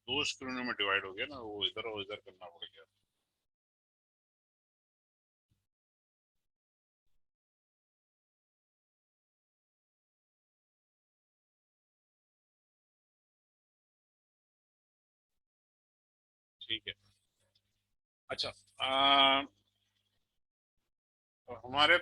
दो स्क्रीनों में डिवाइड हो गया ना, वो इधर और इधर करना पड़ गया। ठीक है। अच्छा, तो हमारे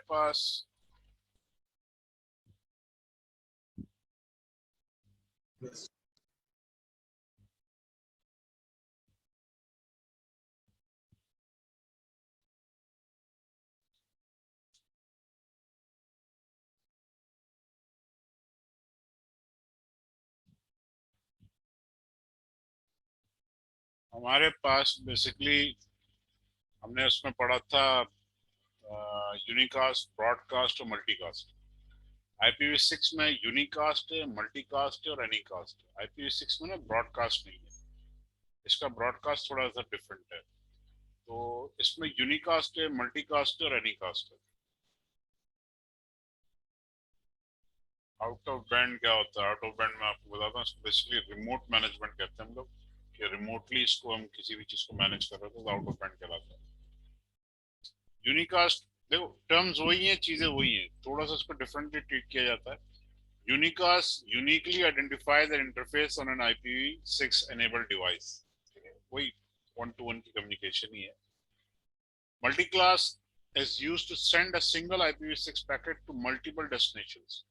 पास बेसिकली हमने उसमें पढ़ा था यूनिकास्ट, ब्रॉडकास्ट और मल्टीकास्ट। IPv6 में यूनिकास्ट है, मल्टीकास्ट है और एनीकास्ट है। IPv6 में ना ब्रॉडकास्ट नहीं है, इसका ब्रॉडकास्ट थोड़ा सा डिफरेंट है। तो इसमें यूनिकास्ट है, मल्टीकास्ट है और एनीकास्ट है। आउट ऑफ बैंड क्या होता है? आउट ऑफ बैंड में आपको बताता हूँ, इसको बेसिकली रिमोट मैनेजमेंट कहते हैं हम लोग, कि रिमोटली इसको हम किसी भी चीज को मैनेज कर रहे हो तो आउट ऑफ बैंड कहलाता है। यूनिकास्ट, देखो टर्म्स वही हैं, चीजें वही हैं, थोड़ा सा इसको डिफरेंटली ट्रीट किया जाता है। Unicast uniquely identify the interface on an IPv6 enabled device, वही वन टू वन की कम्युनिकेशन ही है। Multiclass is used to send a single IPv6 packet to multiple destinations।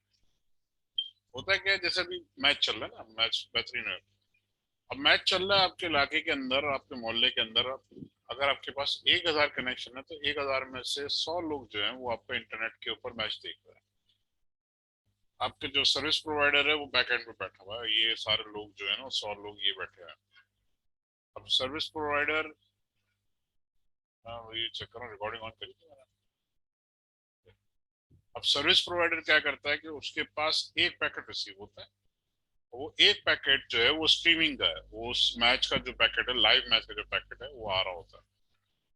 होता है क्या है, जैसे अभी मैच चल रहा है ना, मैच बेहतरीन है। अब मैच चल रहा है आपके इलाके के अंदर, आपके मोहल्ले के अंदर। अगर आपके पास 1,000 कनेक्शन है तो 1,000 में से 100 लोग जो हैं वो आपका इंटरनेट के ऊपर मैच देख रहे हैं। आपके जो सर्विस प्रोवाइडर है वो बैक एंड पे बैठा हुआ है, ये सारे लोग जो है ना, 100 लोग ये बैठे हैं। अब सर्विस प्रोवाइडर, ये चेक करो, रिकॉर्डिंग ऑन करी थी मैंने। अब सर्विस प्रोवाइडर क्या करता है कि उसके पास एक पैकेट रिसीव होता है, वो एक पैकेट जो है वो स्ट्रीमिंग का है, वो उस मैच का जो पैकेट है, लाइव मैच का जो पैकेट है वो आ रहा होता है।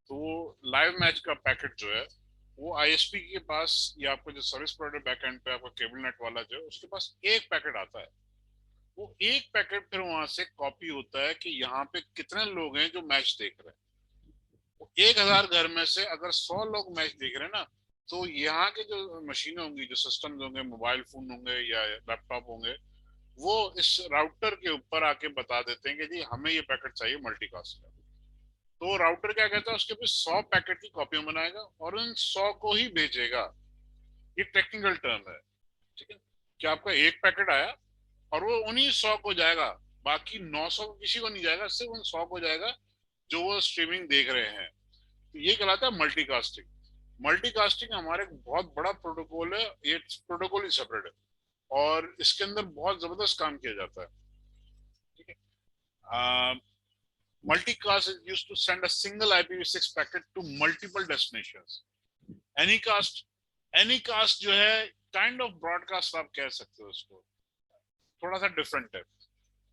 तो वो लाइव मैच का पैकेट जो है वो ISP के पास, या आपको जो सर्विस प्रोवाइडर बैक एंड पे आपका केबल नेट वाला जो है उसके पास एक पैकेट आता है। वो एक पैकेट फिर वहां से कॉपी होता है कि यहाँ पे कितने लोग हैं जो मैच देख रहे हैं। 1,000 घर में से अगर 100 लोग मैच देख रहे हैं ना, तो यहाँ के जो मशीनें होंगी, जो सिस्टम होंगे, मोबाइल फोन होंगे या लैपटॉप होंगे, वो इस राउटर के ऊपर आके बता देते हैं कि जी हमें ये पैकेट चाहिए मल्टीकास्ट का। तो राउटर क्या कहता है, उसके पास 100 पैकेट की कॉपी बनाएगा और उन 100 को ही भेजेगा। ये टेक्निकल टर्म है, ठीक है। कि आपका एक पैकेट आया और वो उन्हीं 100 को जाएगा, बाकी 900 को किसी को नहीं जाएगा, सिर्फ उन 100 को जाएगा जो वो स्ट्रीमिंग देख रहे हैं। तो ये कहलाता है मल्टीकास्टिंग। मल्टीकास्टिंग हमारे एक बहुत बड़ा प्रोटोकॉल है, ये प्रोटोकॉल ही सेपरेट है और इसके अंदर बहुत जबरदस्त काम किया जाता है, ठीक है। Multicast is used to send a single IPv6 packet to multiple destinations। Anycast, Anycast जो है काइंड ऑफ ब्रॉडकास्ट आप कह सकते हो उसको, थोड़ा सा डिफरेंट है।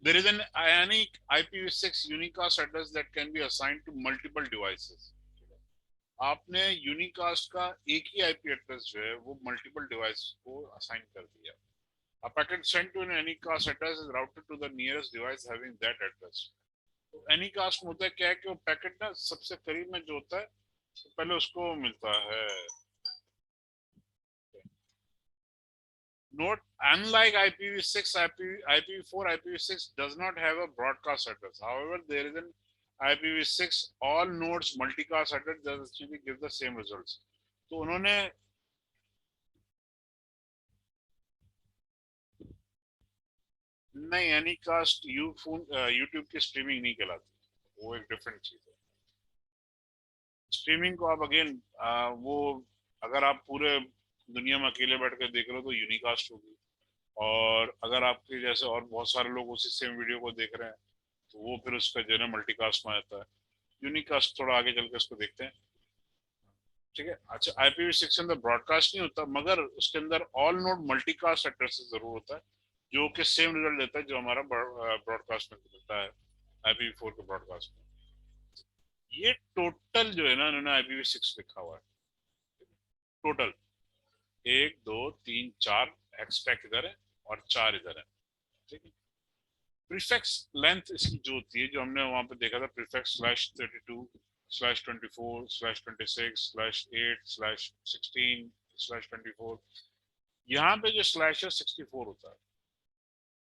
There is an ionic IPv6 unicast address that can be assigned to multiple devices। आपने यूनिकास्ट का एक ही IP एड्रेस जो है वो मल्टीपल डिवाइस को असाइन कर दिया। A packet sent to an anycast address is routed to the nearest device having that address। तो एनीकास्ट में होता है क्या है कि वो पैकेट ना सबसे करीब में जो होता है तो पहले उसको मिलता है। Note, unlike IPv6, IPv4, IPv6 does not have a broadcast address. However, there is an IPv6 all nodes multicast address that actually give the same results। तो उन्होंने, नहीं, एनीकास्ट यूट्यूब की स्ट्रीमिंग नहीं कहलाती, वो एक डिफरेंट चीज है। स्ट्रीमिंग को आप अगेन, वो अगर आप पूरे दुनिया में अकेले बैठ कर देख रहे हो तो यूनिकास्ट होगी, और अगर आपके जैसे और बहुत सारे लोग उसी सेम वीडियो को देख रहे हैं तो वो फिर उसका जो है मल्टीकास्ट में आता है। यूनिकास्ट थोड़ा आगे चल के उसको देखते हैं, ठीक है। अच्छा, IPv6 के अंदर ब्रॉडकास्ट नहीं होता, मगर उसके अंदर ऑल नोड मल्टीकास्ट एड्रेस जरूर होता है, जो कि सेम रिजल्ट देता है जो हमारा ब्रॉडकास्ट में मिलता है, IPv4 के ब्रॉडकास्ट में। ये टोटल जो है ना, इन्होंने IPv6 लिखा हुआ है, टोटल 1 2 3 4 एक्सट्रैक्ट इधर है और 4 इधर है, ठीक है। प्रीफिक्स लेंथ इसकी जो होती है, जो हमने वहां पे देखा था, प्रीफिक्स /32/24/24/8/16/24, यहाँ पे जो स्लैश है 64 होता है।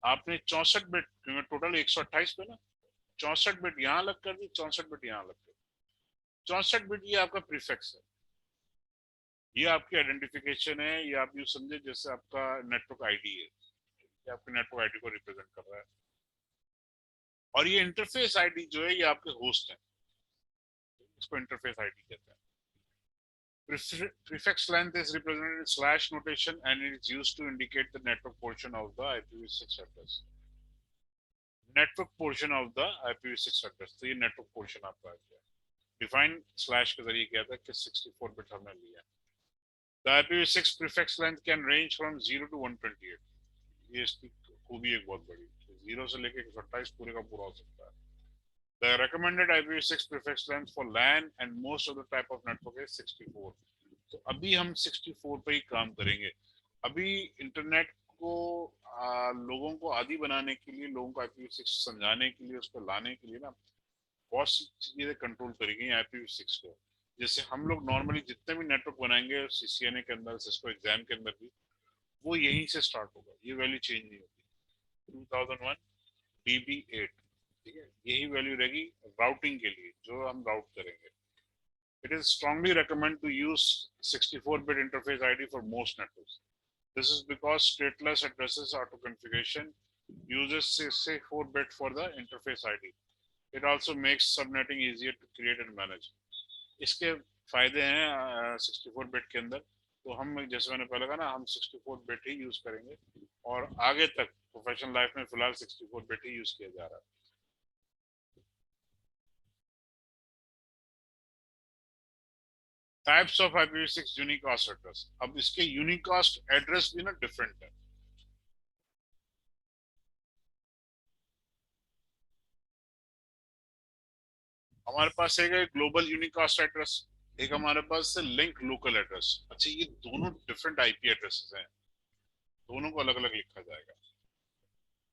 आपने 64 बिट, टोटल 128 पे ना, 64 बिट यहाँ अलग कर दी, 64 बिट यहाँ अलग कर दी। 64 बिट ये आपका प्रीफिक्स है, ये आपकी आइडेंटिफिकेशन है, ये आप यूँ समझे जैसे आपका नेटवर्क आईडी है, ये आपके नेटवर्क आईडी को रिप्रेजेंट कर रहा है। और ये इंटरफेस आईडी जो है ये आपके होस्ट है, इसको इंटरफेस आईडी कहते हैं। Prefix length is represented in slash notation and it is used to indicate the network portion of the IPv6 address. Network portion of the IPv6 address, तो ये network portion आपका आ गया। Define slash के जरिए क्या था कि 64 बिट हमने लिया। The IPv6 prefix length can range from 0 to 128. ये इसकी खूबी एक बहुत बड़ी, 0 से लेके 128 पूरे का पूरा हो सकता है। The recommended IPv6 prefix length for LAN and most of the type of network is 64. तो अभी हम 64 पे ही काम करेंगे। अभी इंटरनेट को लोगों को आदी बनाने के लिए, लोगों को IPv6 समझाने के लिए, उसको लाने के लिए ना बहुत सी चीजें कंट्रोल करेंगे IPv6 को। जैसे हम लोग नॉर्मली जितने भी नेटवर्क बनाएंगे CCNA के अंदर, सिस्को एग्जाम के अंदर भी, वो यहीं से स्टार्ट होगा, ये वैल्यू चेंज नहीं होगी। 2001 DB8, ठीक है, यही वैल्यू रहेगी राउटिंग के लिए जो हम राउट करेंगे। It is strongly recommended to use 64-bit interface ID for most networks. This is because stateless addresses auto configuration uses 64-bit for the interface ID. It also makes subnetting easier to create and manage. इसके फायदे हैं 64-bit के अंदर, तो हम जैसे मैंने पहले कहा ना, हम 64-bit ही यूज करेंगे और आगे तक प्रोफेशनल लाइफ में फिलहाल 64-bit ही यूज किया जा रहा है। Types of IPv6 unicast address. अब इसके यूनिकास्ट एड्रेस भी ना डिफरेंट है। हमारे पास है ग्लोबल यूनिकास्ट एड्रेस, एक हमारे पास है लिंक लोकल एड्रेस। अच्छा, ये दोनों डिफरेंट आईपी एड्रेसेस हैं, दोनों को अलग अलग लिखा जाएगा।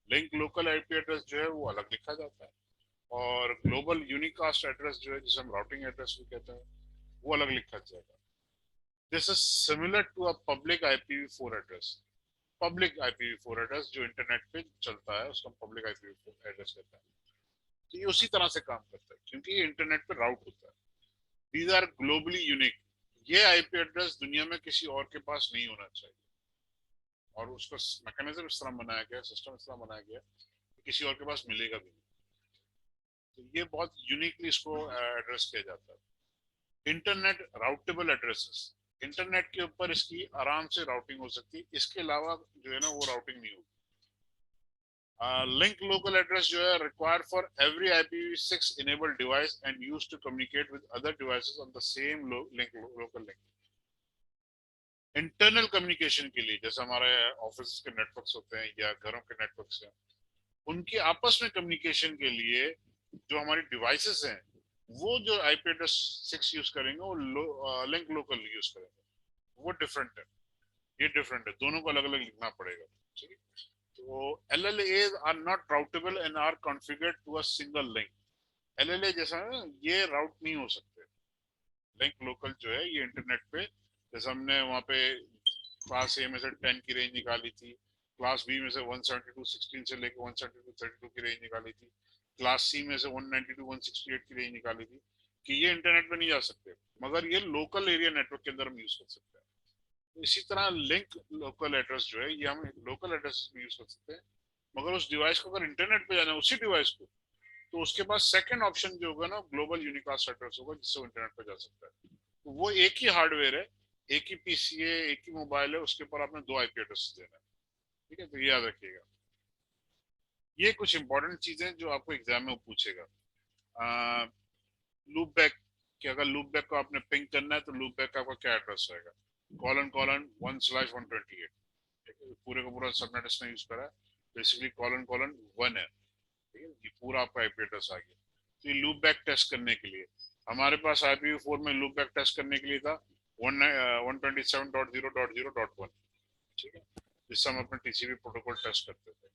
लिंक लोकल आईपी एड्रेस जो है वो अलग लिखा जाता है, और ग्लोबल यूनिकास्ट एड्रेस जो है, जिसे हम राउटिंग एड्रेस भी कहते हैं, वो अलग लिखा जाएगा। This is similar to a public IPv4 address. Public IPv4 address जो इंटरनेट पे चलता है उसको हम पब्लिक IPv4 एड्रेस कहते हैं। तो ये उसी तरह से काम करता है क्योंकि ये इंटरनेट पे राउट होता है। These are globally unique. ये आईपी एड्रेस दुनिया में किसी और के पास नहीं होना चाहिए, और उसका मैकेनिज्म इस तरह बनाया गया, सिस्टम इस तरह बनाया गया कि किसी और के पास मिलेगा भी नहीं। तो ये बहुत यूनिकली इसको एड्रेस किया जाता है। इंटरनेट राउटेबल एड्रेसेस, इंटरनेट के ऊपर इसकी आराम से राउटिंग हो सकती है, इसके अलावा जो है ना वो राउटिंग नहीं होगी। Link local address जो है required for every IPv6 enabled device and used to communicate with other devices on the same local link. Internal communication के लिए, जैसे हमारे ऑफिस के नेटवर्क्स होते हैं या घरों के नेटवर्क्स हैं, उनके आपस में कम्युनिकेशन के लिए जो हमारी डिवाइसेस हैं वो जो आईपी एड्रेस 6 यूज करेंगे वो लिंक लोकल यूज करेंगे, वो डिफरेंट है, ये डिफरेंट है, दोनों को अलग अलग लिखना पड़ेगा। ठीक है, तो LLAs are not routable and are configured to a single link. LLA जैसा है ये राउट नहीं हो सकते। लिंक लोकल जो है ये इंटरनेट पे, जैसे हमने वहाँ पे क्लास A में से 10 की रेंज निकाली थी, क्लास B में से 172.16 से लेकर 172.32 की रेंज निकाली थी, क्लास C में से 192.168 की रेंज निकाली थी, कि ये इंटरनेट पे नहीं जा सकते, मगर ये लोकल एरिया नेटवर्क के अंदर हम यूज कर सकते हैं। इसी तरह लिंक लोकल एड्रेस जो है ये हम लोकल एड्रेस में यूज कर सकते हैं, मगर उस डिवाइस को अगर इंटरनेट पे जाना है उसी डिवाइस को, तो उसके पास सेकंड ऑप्शन जो होगा ना ग्लोबल यूनिकास्ट एड्रेस होगा, जिससे वो इंटरनेट पे जा सकता है। तो वो एक ही हार्डवेयर है, एक ही पीसी है, एक ही मोबाइल है, उसके ऊपर आपने 2 आईपी एड्रेस देना है। ठीक है, तो ये याद रखिएगा। ये कुछ इंपॉर्टेंट चीजें जो आपको एग्जाम में पूछेगा। लूप बैक, कि अगर लूप बैक को आपने पिंग करना है तो लूप बैक का आपका क्या एड्रेस रहेगा, ::1/128। पूरे का पूरा सबनेट इसने यूज करा है, बेसिकली ::1 है। ठीक है, ये पूरा आपका आईपी एड्रेस आ गया। तो ये लूप बैक टेस्ट करने के लिए हमारे पास IPv4 में लूप बैक टेस्ट करने के लिए था 127.0.0.1। ठीक है, जिससे हम अपने TCP प्रोटोकॉल टेस्ट करते थे।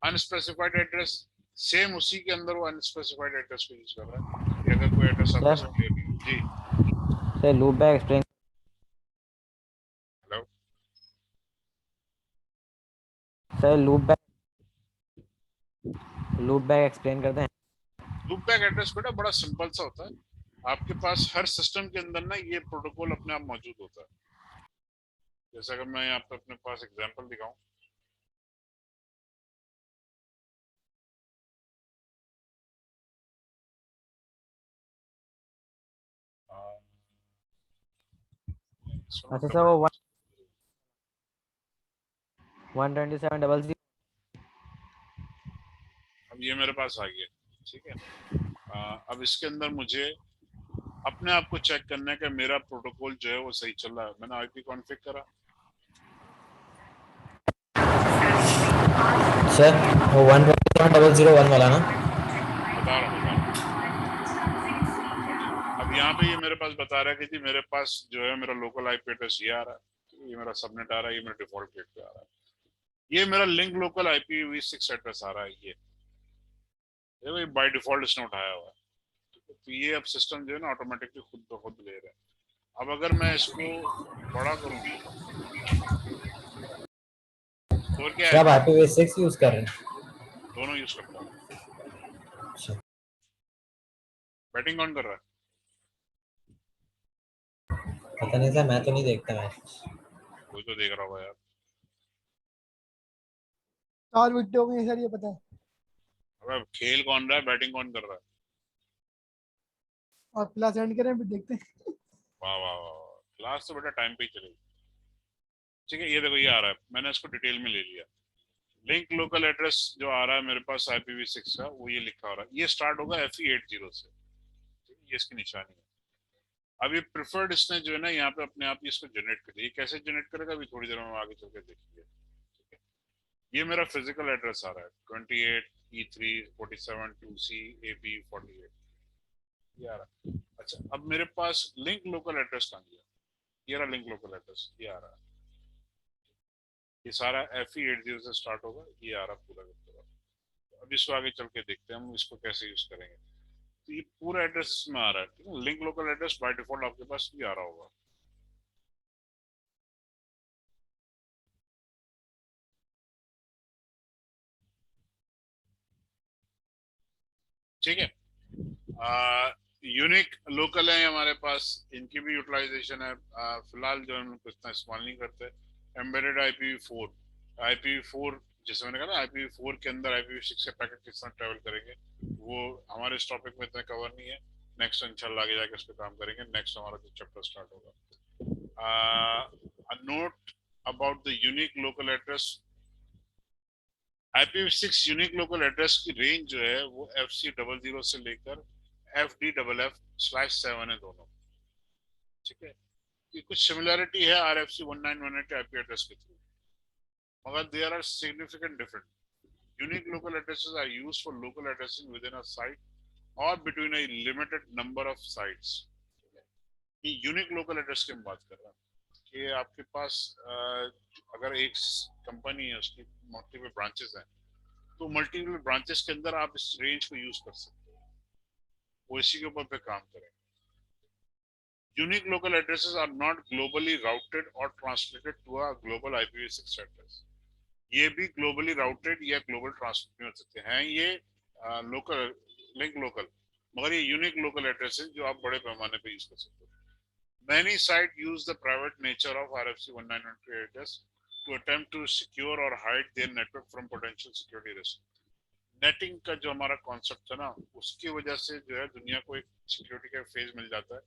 अनस्पेसिफाइड एड्रेस सेम उसी के अंदर वो अनस्पेसिफाइड एड्रेस को यूज कर रहा है कि अगर कोई एड्रेस आपको सर क्लियर नहीं है। जी sir loop back explain hello. Sir loop back explain करते हैं। लूप बैक एड्रेस बेटा बड़ा सिंपल सा होता है। आपके पास हर सिस्टम के अंदर ना ये प्रोटोकॉल अपने आप मौजूद होता है। जैसे अगर मैं यहाँ पे अपने पास एग्जांपल दिखाऊं, अच्छा सर वो 12700 अब ये मेरे पास आ गया, ठीक है। अब इसके अंदर मुझे अपने आप को चेक करना है कि मेरा प्रोटोकॉल जो है वो सही चल रहा है। मैंने आईपी कॉन्फ़िग करा, सर वो 127,001 वाला ना। बता रहा हूँ। अब यहाँ पे ये मेरे पास बता रहा है कि जी मेरे पास जो है मेरा लोकल आईपी एड्रेस ये आ रहा है, ये मेरा सबनेट आ रहा है, ये मेरा डिफॉल्ट गेट पे आ रहा है, ये मेरा लिंक लोकल IPv6 एड्रेस आ रहा है, ये बाय डिफॉल्ट इसने उठाया हुआ है। तो ये अब सिस्टम जो है ना ऑटोमेटिकली खुद ब खुद ले रहा है। अब अगर मैं इसको बड़ा करूँ तो क्या है, क्या आप IPv6 यूज कर रहे हैं? दोनों यूज करता हूँ। अच्छा, बैटिंग कौन कर रहा है? पता नहीं सर, मैं तो नहीं देखता मैच। कोई तो देख रहा होगा यार। 4 विकेट हो गई सर, ये पता है। अब खेल कौन रहा है, बैटिंग कौन कर रहा है? और प्लस एंड करें फिर देखते हैं। वाह वाह वाह, क्लास तो बेटा टाइम पे ही चलेगी। ठीक है, ये देखो ये आ रहा है, मैंने इसको डिटेल में ले लिया। लिंक लोकल एड्रेस जो आ रहा है मेरे पास IPv6 का, वो ये लिखा हो रहा है, ये स्टार्ट होगा FE80 से। ठीक है, ये इसकी निशानी है। अब ये प्रिफर्ड इसने जो है ना यहाँ पे अपने आप ही इसको जनरेट कर दिया। ये कैसे जनरेट करेगा अभी थोड़ी देर में आगे चल के देखेंगे। ठीक है, ये मेरा फिजिकल एड्रेस आ रहा है 28E347 2C AB48, ये आ रहा है। अच्छा, अब मेरे पास लिंक लोकल एड्रेस कहाँ गया? ये रहा लिंक लोकल एड्रेस, ये आ रहा है। ये सारा FE80 से स्टार्ट होगा, ये आ रहा पूरा का पूरा। अब इसको आगे चल के देखते हैं हम इसको कैसे यूज करेंगे। तो ये पूरा एड्रेस इसमें आ रहा है, ठीक है। Link local address by default आपके पास भी आ रहा होगा। ठीक है, यूनिक लोकल है हमारे पास, इनकी भी यूटिलाइजेशन है। फिलहाल जो हम लोग इतना इस्तेमाल नहीं करते। एम्बेडेड IPv4 जैसे मैंने कहा ना, IPv4 के अंदर IPv6 के पैकेट किस तरह ट्रेवल करेंगे, वो हमारे इस टॉपिक में इतना कवर नहीं है। नेक्स्ट इंशाल्लाह आगे जाके उस पर काम करेंगे, नेक्स्ट हमारा जो चैप्टर स्टार्ट होगा। Note about the unique local address, IPv6 unique local address की रेंज जो है वो FC00 से लेकर FD/F/7 है दोनों। ठीक है, कि कुछ सिमिलरिटी है RFC 1918 आईपी एड्रेस के थ्रू, मगर there are significant different. Unique local addresses are used for local addressing within a site और between a limited number of sites. ये यूनिक लोकल एड्रेस की हम बात कर रहे हैं कि आपके पास अगर एक कंपनी है, उसकी मल्टीपल ब्रांचेस हैं, तो मल्टीपल ब्रांचेस के अंदर आप इस रेंज को यूज कर सकते हो, वो इसी के ऊपर पे काम करें। Unique local addresses are not globally routed और translated to a global IPv6 address. ये भी ग्लोबली राउटेड या ग्लोबल ट्रांसलेट हो सकते हैं, ये लोकल लिंक लोकल, मगर ये यूनिक लोकल एड्रेसेस जो आप बड़े पैमाने पे यूज कर सकते हो। Many sites use the private nature of RFC 1900 address to attempt to secure or hide their network from potential security risk. Netting का जो हमारा कॉन्सेप्ट था ना, उसकी वजह से जो है दुनिया को एक सिक्योरिटी का फेज मिल जाता है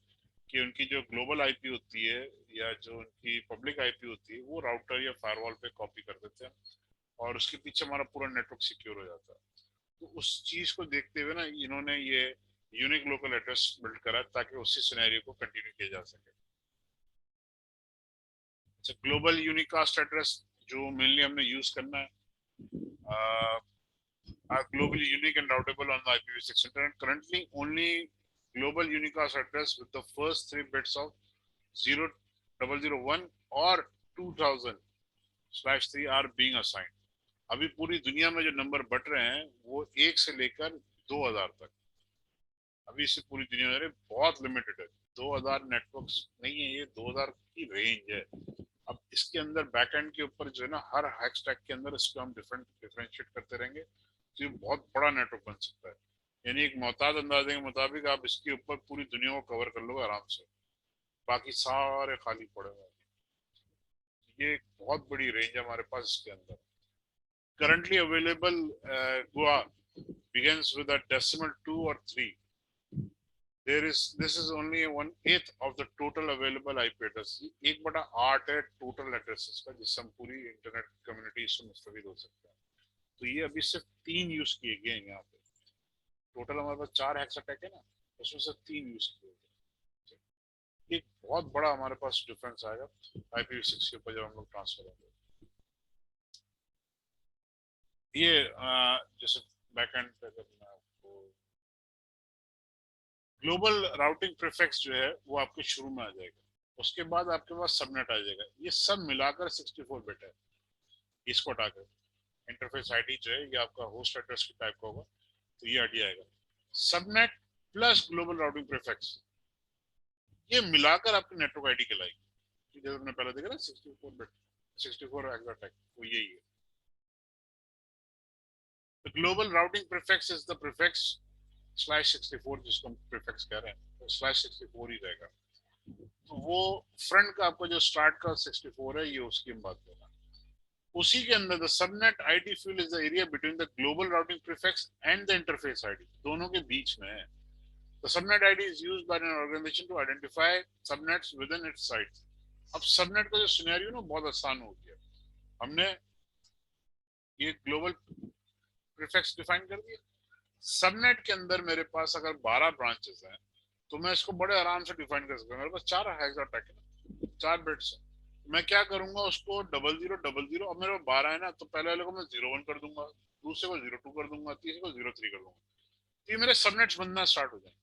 कि उनकी जो ग्लोबल आईपी होती है या जो उनकी पब्लिक आईपी होती है वो राउटर या फायरवॉल पे कॉपी कर देते हैं और उसके पीछे हमारा पूरा नेटवर्क सिक्योर हो जाता है। तो उस चीज को देखते हुए ना इन्होंने ये यूनिक लोकल एड्रेस बिल्ड करा ताकि उसी सिनेरियो को कंटिन्यू किया जा सके। अच्छा, ग्लोबल यूनिकास्ट एड्रेस जो मेनली हमने यूज करना है, are globally unique and routable on the IPv6 internet. Currently, only global unicast address with the first 3 bits of 0001 or 2000/3 are being assigned. अभी पूरी दुनिया में जो नंबर बट रहे हैं वो 1 से लेकर 2000 तक, अभी से पूरी दुनिया में बहुत लिमिटेड है। 2000 नेटवर्क्स नहीं है, ये 2000 की रेंज है। अब इसके अंदर बैकएंड के ऊपर जो है ना, हर हैक स्टैक के अंदर इसको हम डिफरेंशिएट करते रहेंगे, तो ये बहुत बड़ा नेटवर्क बन सकता है। यानी एक मोहताज अंदाजे के मुताबिक आप इसके ऊपर पूरी दुनिया को कवर कर लोगे आराम से, बाकी सारे खाली पड़े हुए हैं। ये एक बहुत बड़ी रेंज है हमारे पास इसके अंदर। Currently available Goa begins with a decimal 2 or 3. This is only 1/8 of the total available IP address. 1/8 है टोटल एड्रेसेस का जिससे हम पूरी इंटरनेट कम्युनिटी से मुस्तफिद हो सकते हैं। तो ये अभी सिर्फ 3 यूज किए गए हैं यहाँ पे। टोटल हमारे पास 4 हेक्साटेक है ना, उसमें से 3 यूज किए गए। एक बहुत बड़ा हमारे पास डिफरेंस आएगा IPv6 के ऊपर जब हम लोग ट्रांसफर होंगे। ये जैसे बैकएंड पे अगर मैं आपको ग्लोबल राउटिंग प्रीफिक्स जो है वो आपके शुरू में आ जाएगा, उसके बाद आपके पास सबनेट आ जाएगा। ये सब मिलाकर 64 बिट है। इसको हटाकर इंटरफेस आईडी जो है ये आपका होस्ट एड्रेस की टाइप का होगा, तो ये हट जाएगा। Subnet plus global routing prefix ये मिलाकर आपकी नेटवर्क आईडी कहलाएगी। जैसे हमने पहले देखा ना 64 बिट 64 हेक्साटेक, वो यही है। The global routing prefix is the prefix /64 जिसको हम prefix कह रहे हैं, तो /64 ही रहेगा। तो वो फ्रंट का आपका जो स्टार्ट का 64 है, ये उसकी हम बात कर रहे हैं। उसी के अंदर the subnet ID field is the area between the global routing prefix and the interface ID, दोनों के बीच में है। The subnet ID is used by an organization to identify subnets within its sites. अब सबनेट का जो scenario ना बहुत आसान हो गया, हमने ये ग्लोबल प्रीफिक्स डिफाइन कर दिया। सबनेट के अंदर मेरे पास अगर 12 ब्रांचेस हैं तो मैं इसको बड़े आराम से डिफाइन कर सकता हूँ। मेरे पास 4 हेक्साटेक है, 4 बिट्स है। मैं क्या करूंगा, उसको 0000, अब मेरे पास 12 है ना, तो पहले वाले को मैं 01 कर दूंगा, दूसरे को 02 कर दूंगा, तीसरे को 03 कर दूंगा। तो ये मेरे सबनेट्स बनना स्टार्ट हो जाएंगे।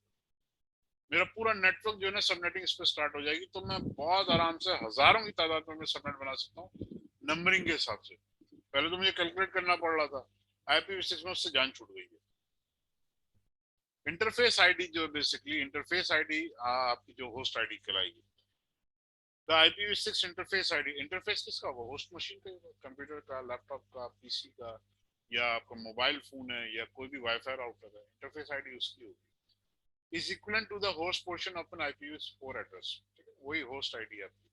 मेरा पूरा नेटवर्क जो है ना सबनेटिंग इस पर स्टार्ट हो जाएगी। तो मैं बहुत आराम से हजारों की तादाद में मैं सबनेट बना सकता हूँ नंबरिंग के हिसाब से। पहले तो मुझे कैलकुलेट करना पड़ रहा था, IPv6 में उससे जान छूट गई है। इंटरफेस आईडी जो बेसिकली इंटरफेस आईडी आपकी जो होस्ट आईडी कहलाएगी। The IPv6 interface ID, interface किसका होगा, होस्ट मशीन का, कंप्यूटर का, लैपटॉप का, पीसी का, या आपका मोबाइल फोन है, या कोई भी वाईफाई राउटर है, इंटरफेस आईडी उसकी होगी। Is equivalent to the host portion of an IPv4 address, वही होस्ट आईडी आपकी।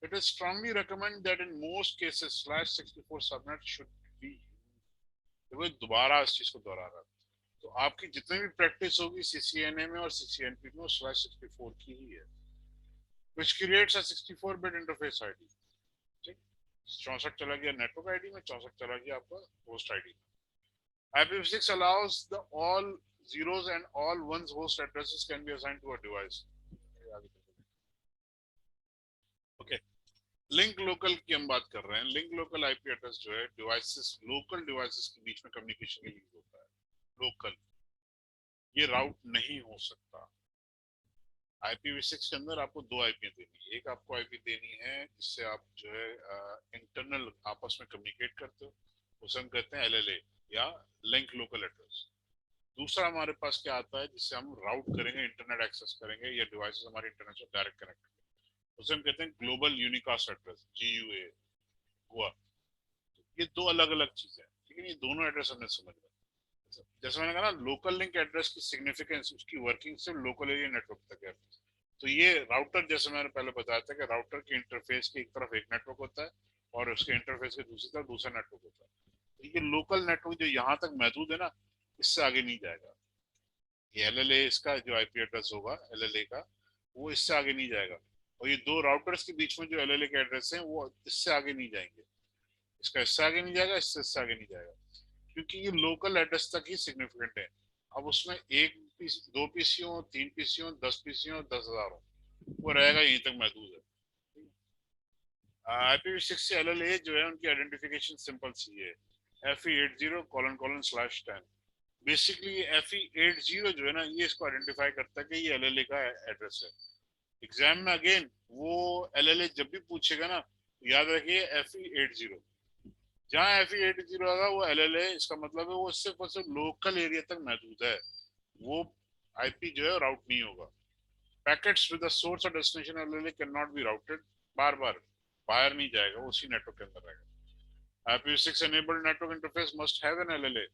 It is strongly recommended that in most cases /64 subnet should be, देखो दोबारा इस चीज को दोहरा रहा है, तो आपकी जितनी भी प्रैक्टिस होगी CCNA में और CCNP में /64 की ही है, which creates a 64-bit interface ID। ठीक, 64 चला गया नेटवर्क आईडी में, 64 चला गया आपका host ID. IPv6 allows the all zeros and all ones host addresses can be assigned to a device। Okay, link local की हम बात कर रहे हैं। लिंक लोकल आईपी एड्रेस जो है डिवाइसेस, लोकल डिवाइसेस के बीच में कम्युनिकेशन के लिए होता है। लोकल ये राउट नहीं हो सकता। IPv6 के अंदर आपको 2 आईपी देनी है। एक आपको आईपी देनी है जिससे आप जो है इंटरनल आपस में कम्युनिकेट करते हो, उसे हम कहते हैं LLA या लिंक लोकल एड्रेस। दूसरा हमारे पास क्या आता है जिससे हम राउट करेंगे, इंटरनेट एक्सेस करेंगे या डिवाइसेस हमारे इंटरनेट से डायरेक्ट कनेक्ट करेंगे, उसे हम कहते हैं global unicast address, GUA, Goa. ये 2 अलग अलग चीजें हैं, लेकिन ये दोनों एड्रेस हमने समझ लिया। जैसे मैंने कहा ना, लोकल लिंक एड्रेस की सिग्निफिकेंस, उसकी वर्किंग सिर्फ लोकल एरिया नेटवर्क तक है। तो ये राउटर, जैसे मैंने पहले बताया था कि राउटर के इंटरफेस की एक तरफ एक नेटवर्क होता है और उसके इंटरफेस के दूसरी तरफ दूसरा नेटवर्क होता है। तो ये लोकल नेटवर्क जो यहाँ तक महदूद है ना, इससे आगे नहीं जाएगा। ये LLA इसका जो आईपी एड्रेस होगा LLA का, वो इससे आगे नहीं जाएगा। और ये 2 राउटर्स के बीच में जो LLA के एड्रेस हैं वो इससे आगे नहीं जाएंगे। इसका इससे आगे नहीं जाएगा, इससे आगे नहीं जाएगा, क्योंकि ये लोकल एड्रेस तक ही सिग्निफिकेंट है। अब उसमें 2 पीसी हो, 3 पीसी हो, 10 पीसी हो, 10,000 हो, वो रहेगा यहीं तक महदूद है। IPv6 से LLA जो है उनकी आइडेंटिफिकेशन सिंपल सी है, FE80::10। बेसिकली FE80 जो है ना, ये इसको आइडेंटिफाई करता है कि ये LLA का एड्रेस है। एग्जाम में अगेन वो LLA जब भी पूछेगा ना, याद रखिए FE80। जहाँ FE80 होगा वो LLA, इसका मतलब है वो सिर्फ और सिर्फ लोकल एरिया तक महदूद है, वो IP जो है राउट नहीं होगा। पैकेट्स विद द सोर्स और destination LLA can not be routed, बार बार बाहर नहीं जाएगा, उसी नेटवर्क के अंदर रहेगा। IPv6 enabled network interface must have an LLA।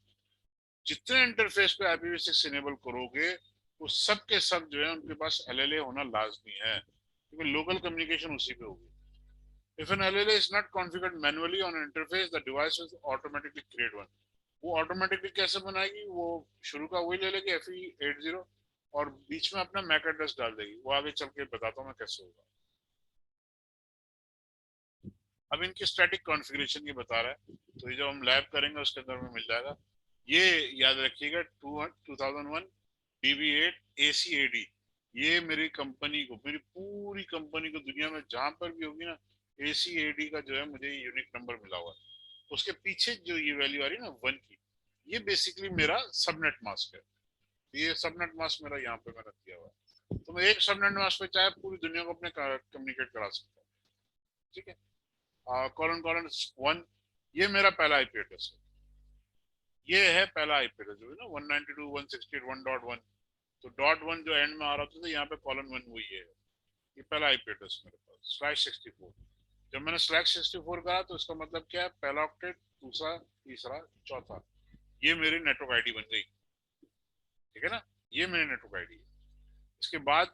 जितने इंटरफेस पे IPv6 इनेबल करोगे वो सब के सब जो है उनके पास LLA होना लाजमी है, क्योंकि लोकल कम्युनिकेशन उसी पे होगी। If an LLA is not configured manually on an interface, the device will automatically create one। वो ऑटोमेटिकली कैसे बनाएगी, वो शुरू का वही ले लेगी FE80 और बीच में अपना मैक एड्रेस डाल देगी, वो आगे चल के बताता हूँ मैं कैसे होगा। अब इनकी स्टैटिक कॉन्फ़िगरेशन ये बता रहा है, तो ये जब हम लैब करेंगे उसके अंदर में मिल जाएगा। ये याद रखिएगा 2001 DB8 ACAD, ये मेरी कंपनी को, मेरी पूरी कंपनी को दुनिया में जहां पर भी होगी ना ACAD का जो है मुझे यूनिक नंबर मिला हुआ है। उसके पीछे जो ये वैल्यू आ रही है ना 1 की, ये बेसिकली मेरा सबनेट मास्क है। ये सबनेट मास्क मेरा यहाँ पे मैंने दिया हुआ है, तो मैं एक सबनेट मास्क पे चाहे पूरी दुनिया को अपने कम्युनिकेट करा सकता हूँ। ठीक है, कॉलन कॉलन 1, ये मेरा पहला IP एड्रेस है, ये है पहला IP एड्रेस जो है ना 192.168.1.1, तो .1 जो एंड में आ रहा था तो यहाँ पे कॉलन 1 वही है, ये पहला IP एड्रेस मेरे पास /64। जब मैंने /64 कहा तो इसका मतलब क्या है, पहला ऑक्टेट, दूसरा, तीसरा, चौथा, ये मेरी नेटवर्क आईडी बन गई। ठीक है ना, ये मेरी नेटवर्क आईडी है। इसके बाद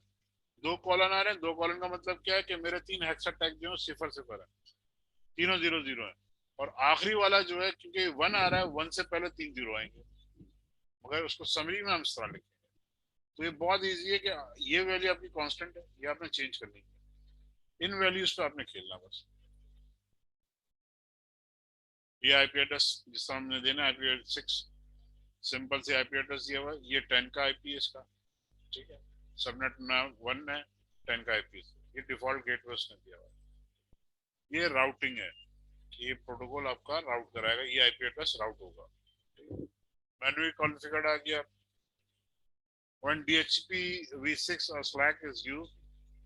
2 कॉलन आ रहे हैं, 2 कॉलन का मतलब क्या है कि मेरे 3 हेक्सा टैग जो है 0 है, तीनों 0 है, और आखिरी वाला जो है क्योंकि 1 आ रहा है, 1 से पहले 3 0 आएंगे, मगर उसको समरी में हम इस तरह लिखेंगे। तो ये बहुत इजी है कि ये वैल्यू आपकी कांस्टेंट है, ये आपने चेंज करनी है, इन वैल्यूज पे आपने खेलना बस। ये IP एड्रेस जिस तरह हमने देना IPv6, सिंपल से IP एड्रेस दिया हुआ है, ये 10 का IP है इसका। ठीक है, सबनेट 1 है, 10 का IP, ये डिफॉल्ट गेटवे उसने दिया हुआ है। ये राउटिंग है, ये प्रोटोकॉल आपका राउट कराएगा, ये IP एड्रेस राउट होगा। मैनुअली कॉन्फ़िगर्ड आ गया। When DHCP-v6 or SLAC is used,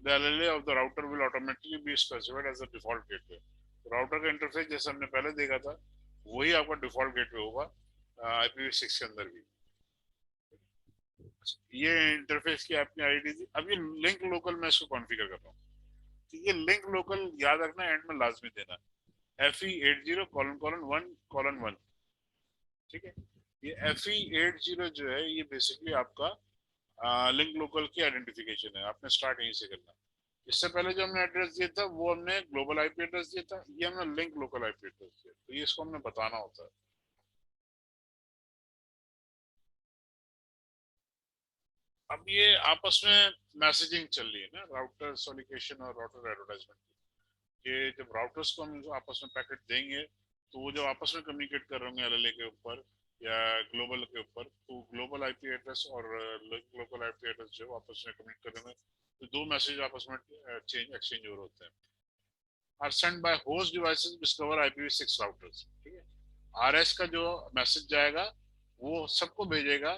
the LLA of the router will automatically be specified as the default gateway। Router का इंटरफेस जैसे हमने पहले देखा था वही आपका डिफॉल्ट गेटवे होगा IPv6 के अंदर भी। ये इंटरफेस की आपने आईडी दी। अब ये लिंक लोकल मैं इसको कॉन्फ़िगर कर रहा हूँ, तो ये लिंक लोकल याद रखना, एंड में लाजमी देना FE80:1:1। ठीक है, ये FE80 जो है ये बेसिकली आपका लिंक लोकल की आइडेंटिफिकेशन है, आपने स्टार्ट यहीं से करना। इससे पहले जो हमने एड्रेस दिया था वो हमने ग्लोबल IP एड्रेस दिया था, ये हमने लिंक लोकल IP एड्रेस दिया, तो ये इसको हमने बताना होता है। अब ये आपस में मैसेजिंग चल रही है ना, राउटर सोलिकेशन और राउटर एडवर्टाइजमेंट, ये जब राउटर्स को हम आपस में पैकेट देंगे तो वो जब आपस में कम्युनिकेट कर रहे होंगे LLA के ऊपर या ग्लोबल के ऊपर, तो ग्लोबल IP एड्रेस और लोकल IP एड्रेस जो आपस में कम्युनिकेट कर रहे हैं, तो 2 मैसेज आपस में एक्सचेंज हो रहे होते हैं। Are send by host devices discover IPv6 routers. ठीक है, RS का जो मैसेज जाएगा वो सबको भेजेगा,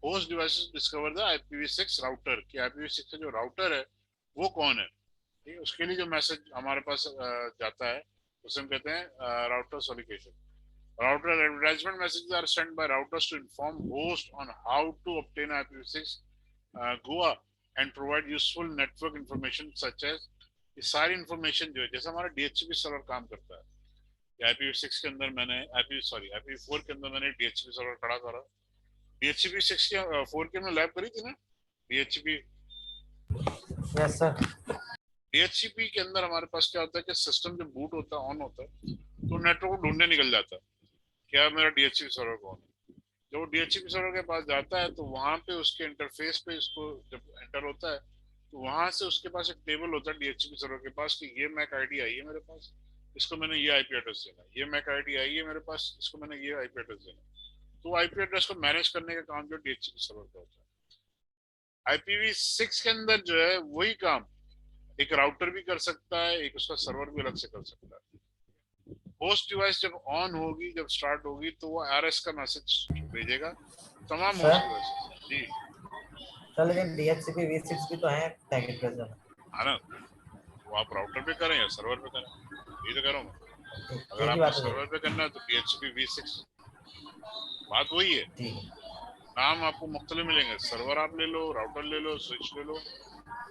host devices discover the IPv6 router, कि IPv6 का जो राउटर है वो कौन है। ठीक है, उसके लिए जो मैसेज हमारे पास जाता है उसे हम कहते हैं router सोलिकेशन। Router advertisement messages are sent by routers to inform host on how to obtain IPv6 GUA and provide useful network information such as, ये सारी इंफॉर्मेशन जो है जैसे हमारा DHCP सर्वर काम करता है, IPv6 के अंदर मैंने IPv4 के अंदर मैंने DHCP सर्वर खड़ा करा। DHCP 6 के 4 के में लैब करी थी ना DHCP। Yes sir. DHCP के अंदर हमारे पास क्या होता है कि सिस्टम जब बूट होता है, ऑन होता है, तो नेटवर्क ढूंढने निकल जाता है क्या मेरा DHCP सर्वर कौन है। जब वो DHCP सर्वर के पास जाता है तो वहां पे उसके इंटरफेस पे इसको जब एंटर होता है तो वहां से उसके पास एक टेबल होता है DHCP सर्वर के पास कि ये मैक आईडी आई है मेरे पास, इसको मैंने ये IP एड्रेस देना, ये मैक आईडी आई है मेरे पास, इसको मैंने ये IP एड्रेस देना। तो IP एड्रेस को मैनेज करने का काम जो DHCP सर्वर का होता है। IPv6 के अंदर जो है वही काम एक राउटर भी कर सकता है, एक उसका सर्वर भी अलग से कर सकता है। होस्ट डिवाइस जब ऑन होगी, जब स्टार्ट होगी, तो वो RS का मैसेज भेजेगा तमाम होस्ट डिवाइसेस। जी सर लेकिन DHCP-v6 भी तो है पैकेट प्रेजर। है ना, वो आप राउटर पे करें या सर्वर पे करें, ये तो कह रहा हूँ। अगर एक ही आपको बात है सर्वर पे करना है तो DHCP v6, बात वही है। ठीक है नाम आपको मुख्तलिफ मिलेंगे, सर्वर आप ले लो, राउटर ले लो, स्विच ले लो,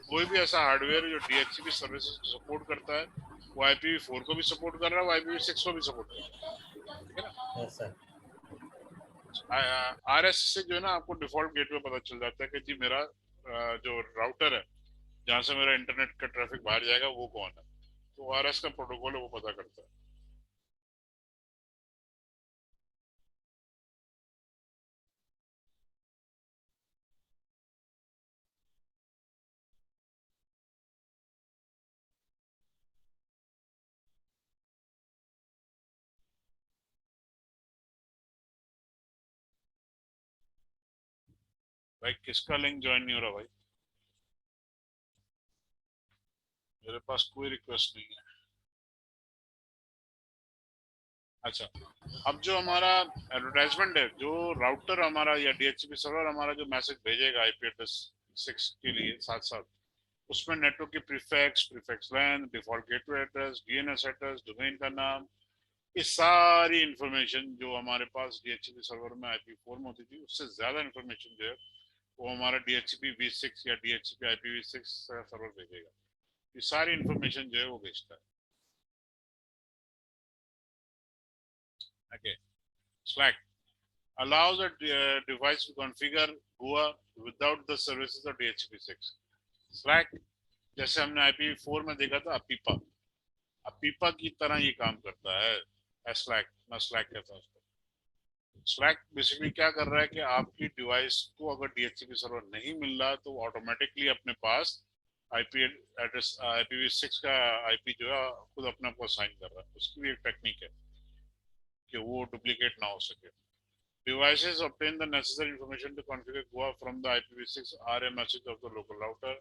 कोई भी ऐसा हार्डवेयर जो DHCP सर्विसेज को सपोर्ट करता है वो IPv4 को भी सपोर्ट कर रहा है, वो IPv6 को भी सपोर्ट कर रहा है, ठीक है ना। यस सर RS से जो है ना आपको डिफॉल्ट गेटवे पता चल जाता है कि जी मेरा जो राउटर है जहाँ से मेरा इंटरनेट का ट्रैफिक बाहर जाएगा वो कौन है, तो RS का प्रोटोकॉल है वो पता करता है। भाई किसका लिंक ज्वाइन नहीं हो रहा भाई, मेरे पास कोई रिक्वेस्ट नहीं है। अच्छा, अब जो हमारा एडवर्टाइजमेंट है, जो राउटर हमारा या DHCP सर्वर हमारा जो मैसेज भेजेगा IP एड्रेस 6 के लिए साथ साथ, उसमें नेटवर्क के prefix, prefix length, default gateway address, DNS address, domain का नाम, ये सारी इंफॉर्मेशन जो हमारे पास DHCP सर्वर में IP4 में होती थी उससे ज्यादा इंफॉर्मेशन जो है वो हमारा DHCP v6 या DHCP IPv6 सर्वर भेजेगा। ये सारी इंफॉर्मेशन जो है वो भेजता है। Okay, Slack allows a device to configure GUA without the services of DHCP6. Slack जैसे हमने IPv4 में देखा था अपीपा की तरह ये काम करता है। Slack, मैं Slack कहता हूँ उसको। Slack बेसिकली क्या कर रहा है कि आपकी डिवाइस को अगर DHCP सर्वर नहीं मिल रहा तो ऑटोमेटिकली अपने पास IP एड्रेस IPv6 का IP जो है खुद अपने आप को असाइन कर रहा है। उसकी भी एक टेक्निक है कि वो डुप्लीकेट ना हो सके। Devices obtain the necessary information to configure GUA from the IPv6 RA message of the local router.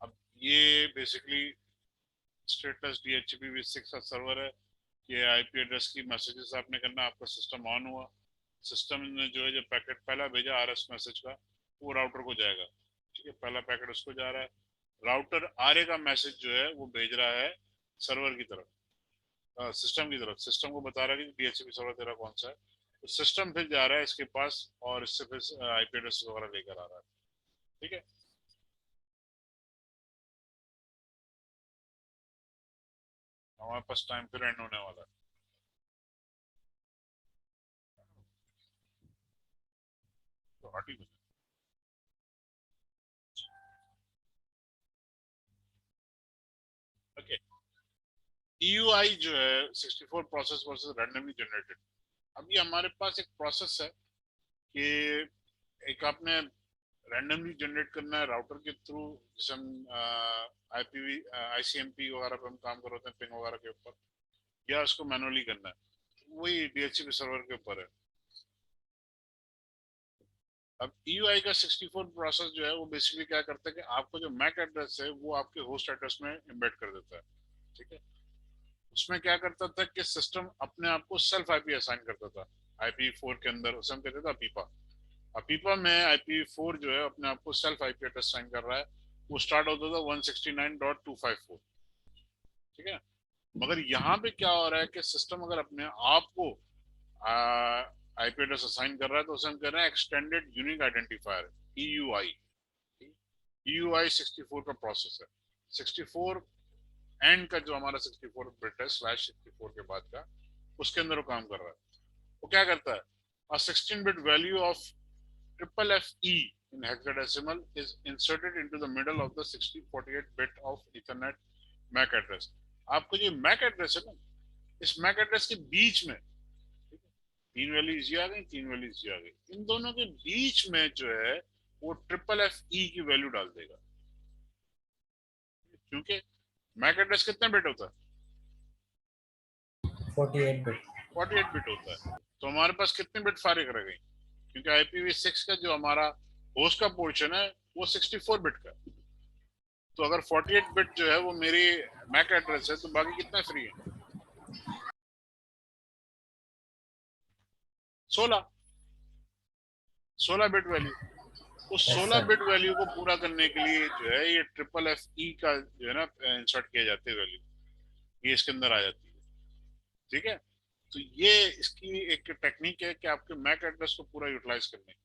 अब ये बेसिकली स्टेटस DHCP v6 का सर्वर है, ये IP एड्रेस की मैसेजेस आपने करना, आपका सिस्टम ऑन हुआ, सिस्टम ने जो है जो पैकेट पहला भेजा RS मैसेज का वो राउटर को जाएगा, ठीक है, पहला पैकेट उसको जा रहा है, राउटर RA का मैसेज जो है वो भेज रहा है सर्वर की तरफ, सिस्टम की तरफ, सिस्टम को बता रहा है कि DHCP सर्वर तेरा कौन सा है, तो सिस्टम फिर जा रहा है इसके पास और इससे फिर IP एड्रेस वगैरह लेकर आ रहा है, ठीक है। हमारे पास टाइम फिर एंड होने वाला है, तो 8 ही बजे। ओके, EUI जो है 64 प्रोसेस वर्सेस रैंडमली जनरेटेड। अभी हमारे पास एक प्रोसेस है कि एक आपने रैंडमली जनरेट करना है राउटर के थ्रू, जैसे हम IPv ICMP वगैरह पे हम काम कर रहे हैं पिंग वगैरह के ऊपर, या उसको मैनुअली करना है, वही DHCP सर्वर के ऊपर है। अब EUI का 64 प्रोसेस जो है वो बेसिकली क्या करता है कि आपको जो मैक एड्रेस है वो आपके होस्ट एड्रेस में एम्बेड कर देता है, ठीक है। उसमें क्या करता था कि सिस्टम अपने आप को सेल्फ IP असाइन करता था IPv4 के अंदर, उसे हम कहते थे अपीपा। अपीपा में IPv4 जो है अपने आप को सेल्फ IP एड्रेस असाइन कर रहा है, वो स्टार्ट होता था 169.254, ठीक है। मगर यहाँ पे क्या हो रहा है कि सिस्टम अगर अपने आप को IP एड्रेस असाइन कर रहा है तो उसे हम कह रहे हैं extended unique identifier, EUI। EUI 64 का प्रोसेस है, 64 एंड का जो हमारा 64 बिट है /64 के बाद का, उसके अंदर वो काम कर रहा है। वो क्या करता है, a 16-bit value of FFFE in hexadecimal is inserted into the middle of the 6048 bit of Ethernet MAC address। आपको जो MAC एड्रेस है ना, इस MAC एड्रेस के बीच में तीन वैल्यूज ये आ गई, तीन वैल्यूज ये आ गई, इन दोनों के बीच में जो है वो FFFE की वैल्यू डाल देगा, क्योंकि मैक एड्रेस कितने बिट होता है, 48 बिट 48 बिट होता है। तो हमारे पास कितने बिट फारिग रह गई, क्योंकि IPv6 का जो हमारा होस्ट का पोर्शन है वो 64 बिट का, तो अगर 48 बिट जो है वो मेरी मैक एड्रेस है तो बाकी कितना फ्री है, 16 बिट वैल्यू। उस Yes, 16 sir. बिट वैल्यू को पूरा करने के लिए जो है ये ट्रिपल एफ ई का जो है ना इंसर्ट किया जाते हैं वैल्यू, ये इसके अंदर आ जाती है। ठीक है, तो ये इसकी एक टेक्निक है कि आपके मैक एड्रेस को पूरा यूटिलाइज करने के लिए।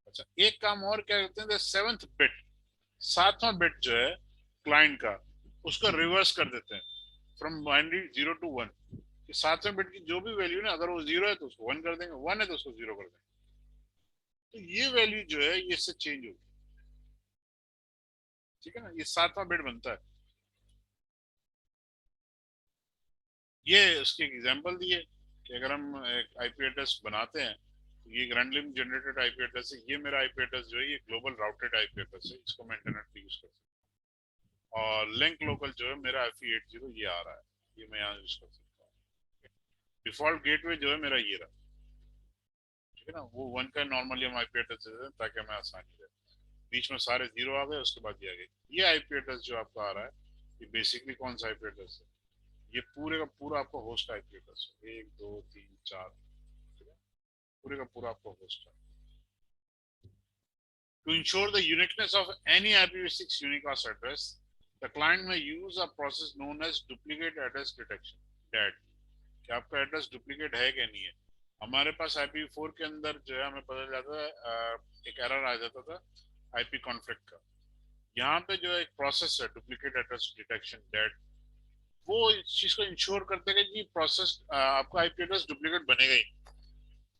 अच्छा, एक काम और क्या करते हैं, सेवंथ बिट, सातवां बिट जो है क्लाइंट का, उसको रिवर्स कर देते हैं फ्रॉम बाइनरी 0 to 1। सातवें बिट की जो भी वैल्यू ना, अगर वो 0 है तो उसको 1 कर देंगे, 1 है तो उसको 0 कर देंगे। तो ये वैल्यू जो है ये इससे चेंज होगी। ठीक है ना, ये सातवां बिट बनता है। ये उसकी एक एग्जांपल दी है कि अगर हम एक आईपी एड्रेस बनाते हैं, तो ये रैंडम जनरेटेड आईपी एड्रेस है, ये मेरा आईपी एड्रेस जो है ये ग्लोबल राउटेड आईपी एड्रेस है, इसको मैं इंटरनेट पे यूज कर सकता हूँ। और लिंक लोकल जो है मेरा FE80 ये आ रहा है, ये मैं यहाँ यूज कर सकता हूँ। डिफॉल्ट गेटवे जो है मेरा ये रहा। ठीक है ना, वो 1 का नॉर्मली हम आईपी एड्रेस देते हैं ताकि हमें आसानी रहे। बीच में सारे 0 आ गए, उसके बाद ये आ गए। ये आईपी एड्रेस जो आपका आ रहा है, ये बेसिकली कौन सा आईपी एड्रेस है, ये पूरे का पूरा आपका होस्ट आईपी एड्रेस है, 1 2 3 4, पूरे का पूरा आपका होस्ट है। To ensure the uniqueness of any IPv6 unicast address, the client may use a process known as duplicate address detection, DAD। कि आपका एड्रेस डुप्लीकेट है क्या नहीं है। हमारे पास IPv4 के अंदर जो है हमें पता चलता है, एक एरर आ जाता था आईपी कॉन्फ्लिक्ट का। यहाँ पे जो एक प्रोसेस है डुप्लीकेट एड्रेस डिटेक्शन, DAD, वो इस चीज को इंश्योर करते हैं कि प्रोसेस आपका आईपी एड्रेस डुप्लीकेट बनेगा ही।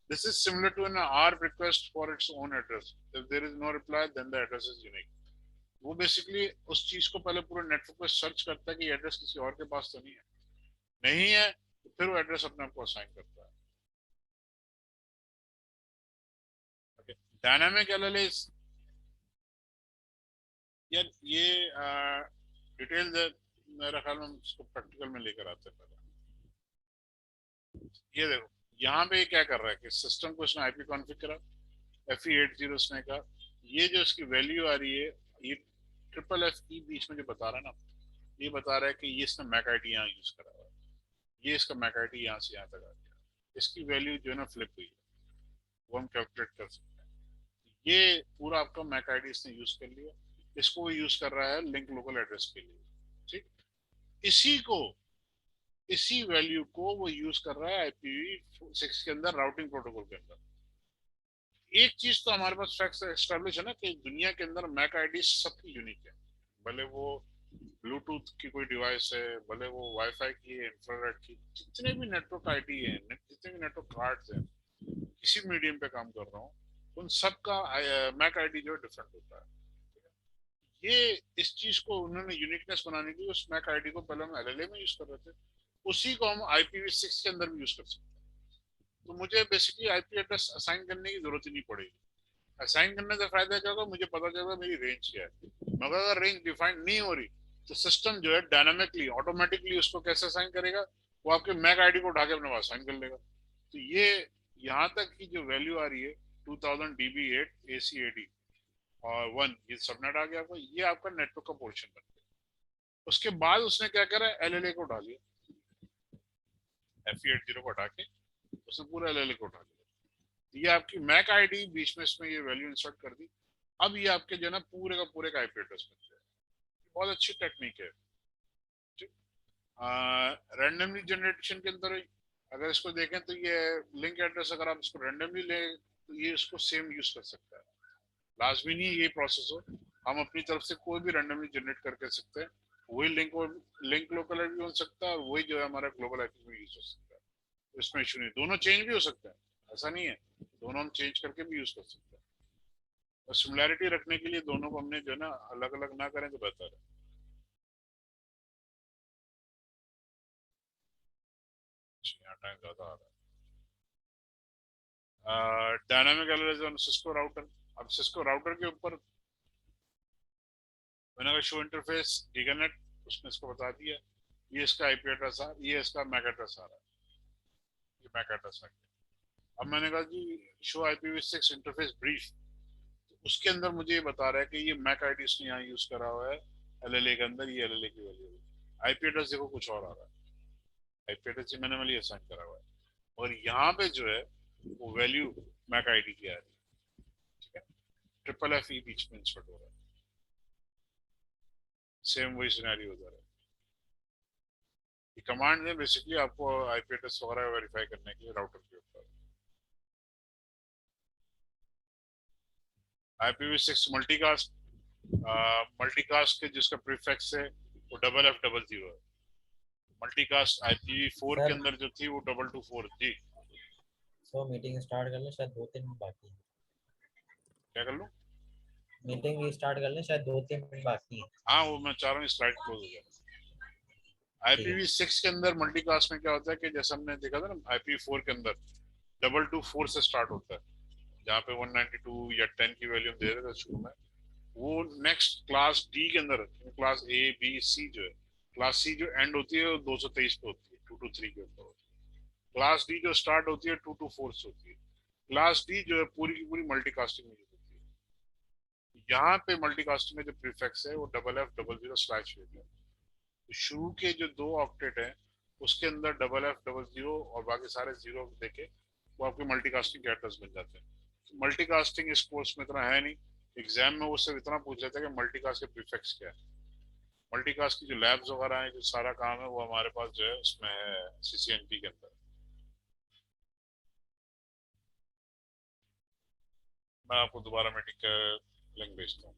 This is similar to an ARP request for its own address. If there is no reply, then the address is unique. वो बेसिकली उस चीज को पहले पूरे नेटवर्क पे सर्च करता है कि एड्रेस किसी और के पास तो नहीं है, नहीं है तो फिर वो एड्रेस अपने आप को असाइन करता है। ओके, डायनामिक एलएलएस, यार ये डिटेल मेरा ख्याल में हम इसको प्रैक्टिकल में लेकर आते हैं पहले। ये देखो यहाँ पे क्या कर रहा है कि सिस्टम को इसने आईपी कॉन्फ़िगर करा, FE80 उसने कहा, ये जो इसकी वैल्यू आ रही है, ये ट्रिपल एफ ई बीच में जो बता रहा है ना, ये बता रहा है कि ये इसने मैक आईडी यहाँ यूज करा हुआ है, ये इसका मैक आईडी यहाँ से यहाँ तक आ गया, इसकी वैल्यू जो है ना फ्लिप हुई है, वो हम कैलकुलेट कर सकते हैं। ये पूरा आपका मैक आईडी इसने यूज कर लिया, इसको वो यूज कर रहा है लिंक लोकल एड्रेस के लिए। ठीक, इसी को, इसी वैल्यू को वो यूज कर रहा है IPv6 के अंदर राउटिंग प्रोटोकॉल के अंदर। एक चीज तो हमारे पास फैक्ट एस्टेब्लिश है ना कि दुनिया के अंदर मैक आईडी सबकी यूनिक है, भले वो ब्लूटूथ की कोई डिवाइस है, भले वो वाईफाई की है, इंफ्रारेड की, जितने भी नेटवर्क आईडी है, जितने भी नेटवर्क कार्ड्स हैं, किसी मीडियम पे काम कर रहा हूँ, उन सबका मैक आईडी जो डिफरेंट होता है। ये इस चीज को उन्होंने यूनिकनेस बनाने के लिए उस मैक आईडी को पहले हम LLA में यूज कर रहे थे, उसी को हम IPv6 के अंदर भी यूज कर सकते हैं। तो मुझे बेसिकली आईपी एड्रेस असाइन करने की जरूरत ही नहीं पड़ेगी। असाइन करने से फायदा क्या होगा, मुझे पता चलेगा मेरी रेंज क्या है। मगर अगर रेंज डिफाइन नहीं हो रही तो सिस्टम जो है डायनामिकली ऑटोमेटिकली उसको कैसे असाइन करेगा, वो आपके मैक आईडी को उठा के अपने पास असाइन कर लेगा। तो ये यहाँ तक की जो वैल्यू आ रही है 2000 DB8 ACAD और 1, ये सबनेट आ गया आपका, ये आपका नेटवर्क का पोर्शन बन गया। उसके बाद उसने क्या करा, LLA को उठा लिया, FE80 को हटा के उसने पूरा LLA को उठा लिया। ये आपकी मैक आईडी बीच में इसमें ये वैल्यू इंसर्ट कर दी, अब ये आपके जो है ना पूरे का पूरे का आईपी एड्रेस बन जाए। बहुत अच्छी टेक्निक है। रैंडमली जनरेशन के अंदर अगर इसको देखें तो ये लिंक एड्रेस अगर आप इसको रैंडमली ले तो ये इसको सेम यूज कर सकता है, लाजमी नहीं ये प्रोसेस हो, हम अपनी तरफ से कोई भी रैंडमली जनरेट करके सकते हैं, वही लिंक लोकल आईपी बन सकता है और वही जो है हमारा ग्लोबल आईपी में यूज हो सकता है। तो इसमें इशू नहीं, दोनों चेंज भी हो सकता है, ऐसा नहीं है, दोनों हम चेंज करके भी यूज कर सकते हैं। और सिमिलैरिटी रखने के लिए दोनों को हमने जो है ना अलग अलग ना करें तो बेहतर है। यहाँ टाइम ज्यादा आ रहा है। Dynamic analysis on Cisco router, अब सिस्को राउटर के ऊपर मैंने कहा शो इंटरफेस गीगानेट, उसने इसको बता दिया ये इसका आईपी एड्रेस आ, ये इसका मैक एड्रेस आ रहा है, ये मैक एड्रेस आ गया। अब मैंने कहा जी शो IPv6 इंटरफेस ब्रीफ, उसके अंदर मुझे ये बता रहा है कि ये मैक आईडी इसने यहाँ यूज करा हुआ है LLA के अंदर, ये LLA की वैल्यू है। आईपी एड्रेस देखो कुछ और आ रहा है, आईपी एड्रेस मैंने असाइन करा हुआ है, और यहाँ पे जो है वो वैल्यू मैक आईडी की आ रही है। ठीक है, ट्रिपल एफ ई बीच में इंसर्ट हो रहा है, सेम वही सिनेरियो हो रहा है। ये कमांड है बेसिकली आपको आईपी एड्रेस वगैरह वेरीफाई करने के लिए राउटर के ऊपर। IPv6 मल्टीकास्ट, मल्टीकास्ट के जिसका प्रीफिक्स है वो FF00 है। मल्टीकास्ट IPv4 के सर अंदर जो थी वो 224 थी। सो मीटिंग स्टार्ट कर ले, शायद 2-3 मिनट बाकी है। क्या कर लूं? मीटिंग भी स्टार्ट कर ले, शायद 2-3 मिनट बाकी है। हाँ वो मैं चाह रहा हूँ स्लाइड क्लोज हो जाए। ठीक है। IPv6 के अंदर मल्टीकास्ट में क्या होता है कि जैसे हमने देखा था ना, IPv4 के अंदर 224 से स्टार्ट होता है, जहाँ पे 192 या 10 की वैल्यू दे रहे थे शुरू में, वो नेक्स्ट क्लास डी के अंदर, क्लास ए बी सी जो है, क्लास सी जो एंड होती है वो 223 पे होती है, 223 के ऊपर होती है। क्लास डी जो स्टार्ट होती है 224 से होती है। क्लास डी जो है पूरी की पूरी मल्टीकास्टिंग में होती है। यहाँ पे मल्टीकास्टिंग में जो प्रीफिक्स है वो FF00/ है। तो शुरू के जो 2 ऑक्टेट हैं उसके अंदर FF00 और बाकी सारे जीरो देके वो आपके मल्टीकास्टिंग के एड्रेस बन जाते हैं। मल्टीकास्टिंग इस कोर्स में इतना है नहीं, एग्जाम में वो सिर्फ इतना पूछ लेता है कि मल्टीकास्ट के प्रीफिक्स क्या है। मल्टीकास्ट की जो लैब्स वगैरह हैं, जो सारा काम है वो हमारे पास जो है उसमें है CCNP के अंदर। मैं आपको दोबारा मीटिंग का लिंक भेजता हूँ।